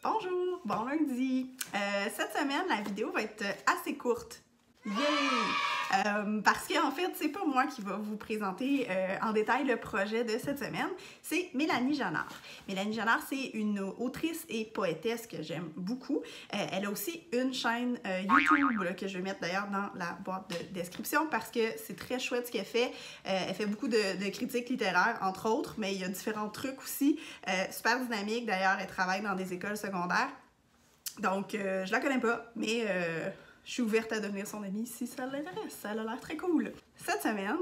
Bonjour, bon lundi. Cette semaine, la vidéo va être assez courte. Yay! Parce qu'en fait, c'est pas moi qui va vous présenter en détail le projet de cette semaine, c'est Mélanie Janard. Mélanie Janard, c'est une autrice et poétesse que j'aime beaucoup. Elle a aussi une chaîne YouTube là, que je vais mettre d'ailleurs dans la boîte de description parce que c'est très chouette ce qu'elle fait. Elle fait beaucoup de critiques littéraires, entre autres, mais il y a différents trucs aussi. Super dynamique, d'ailleurs, elle travaille dans des écoles secondaires. Donc, je la connais pas, mais je suis ouverte à devenir son amie si ça l'intéresse. Ça a l'air très cool. Cette semaine,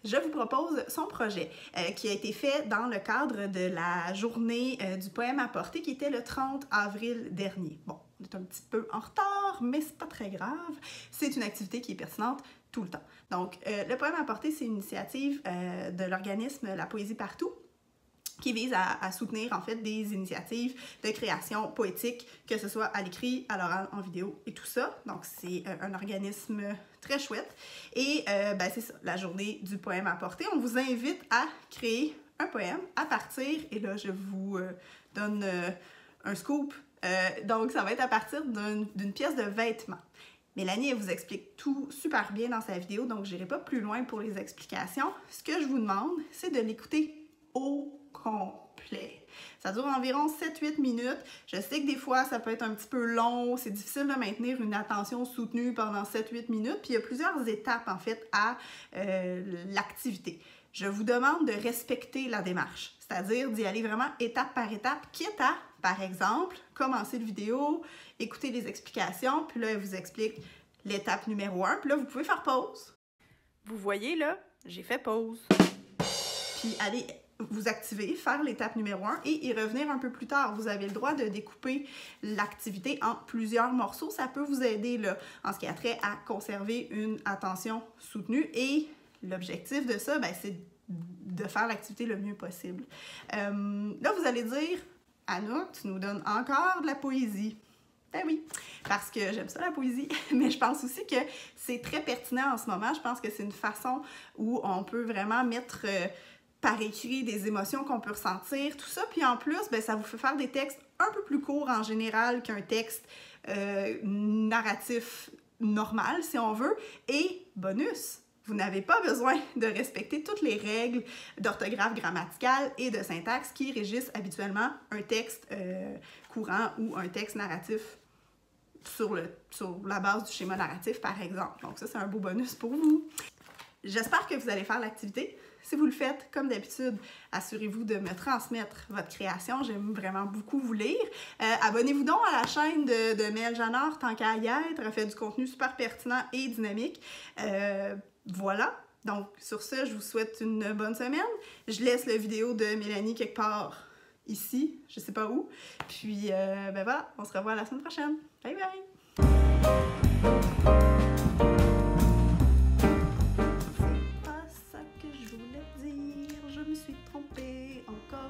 je vous propose son projet qui a été fait dans le cadre de la journée du poème à porter qui était le 30 avril dernier. Bon, on est un petit peu en retard, mais c'est pas très grave. C'est une activité qui est pertinente tout le temps. Donc, le poème à porter, c'est une initiative de l'organisme La Poésie Partout, qui vise à soutenir en fait des initiatives de création poétique, que ce soit à l'écrit, à l'oral, en vidéo et tout ça. Donc c'est un organisme très chouette. Et c'est ça, la journée du poème à porter. On vous invite à créer un poème à partir, et là je vous donne un scoop, donc ça va être à partir d'une pièce de vêtement. Mélanie, elle vous explique tout super bien dans sa vidéo, donc je n'irai pas plus loin pour les explications. Ce que je vous demande, c'est de l'écouter au complet. Ça dure environ 7-8 minutes. Je sais que des fois, ça peut être un petit peu long. C'est difficile de maintenir une attention soutenue pendant 7-8 minutes. Puis il y a plusieurs étapes, en fait, à l'activité. Je vous demande de respecter la démarche, c'est-à-dire d'y aller vraiment étape par étape, quitte à, par exemple, commencer la vidéo, écouter les explications, puis là, elle vous explique l'étape numéro 1. Puis là, vous pouvez faire pause. Vous voyez, là, j'ai fait pause. Puis allez vous activer, faire l'étape numéro 1 et y revenir un peu plus tard. Vous avez le droit de découper l'activité en plusieurs morceaux. Ça peut vous aider là, en ce qui a trait à conserver une attention soutenue. Et l'objectif de ça, c'est de faire l'activité le mieux possible. Là, vous allez dire, Anna, tu nous donnes encore de la poésie. Ben oui, parce que j'aime ça la poésie, mais je pense aussi que c'est très pertinent en ce moment. Je pense que c'est une façon où on peut vraiment mettre par écrit des émotions qu'on peut ressentir, tout ça. Puis en plus, ça vous fait faire des textes un peu plus courts en général qu'un texte narratif normal, si on veut. Et bonus, vous n'avez pas besoin de respecter toutes les règles d'orthographe grammaticale et de syntaxe qui régissent habituellement un texte courant ou un texte narratif sur la base du schéma narratif, par exemple. Donc ça, c'est un beau bonus pour vous. J'espère que vous allez faire l'activité. Si vous le faites, comme d'habitude, assurez-vous de me transmettre votre création. J'aime vraiment beaucoup vous lire. Abonnez-vous donc à la chaîne de Mel Janard, tant qu'à y être. Elle fait du contenu super pertinent et dynamique. Voilà. Donc, sur ce, je vous souhaite une bonne semaine. Je laisse la vidéo de Mélanie quelque part ici, je sais pas où. Puis, voilà, on se revoit la semaine prochaine. Bye bye!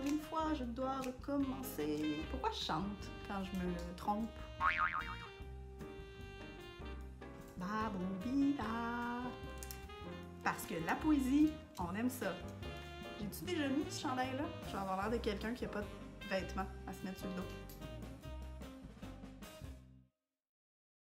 Une fois, je dois recommencer. Pourquoi je chante quand je me trompe? Babobida. Parce que la poésie, on aime ça. J'ai-tu déjà mis ce chandail-là? Je vais avoir l'air de quelqu'un qui n'a pas de vêtements à se mettre sur le dos.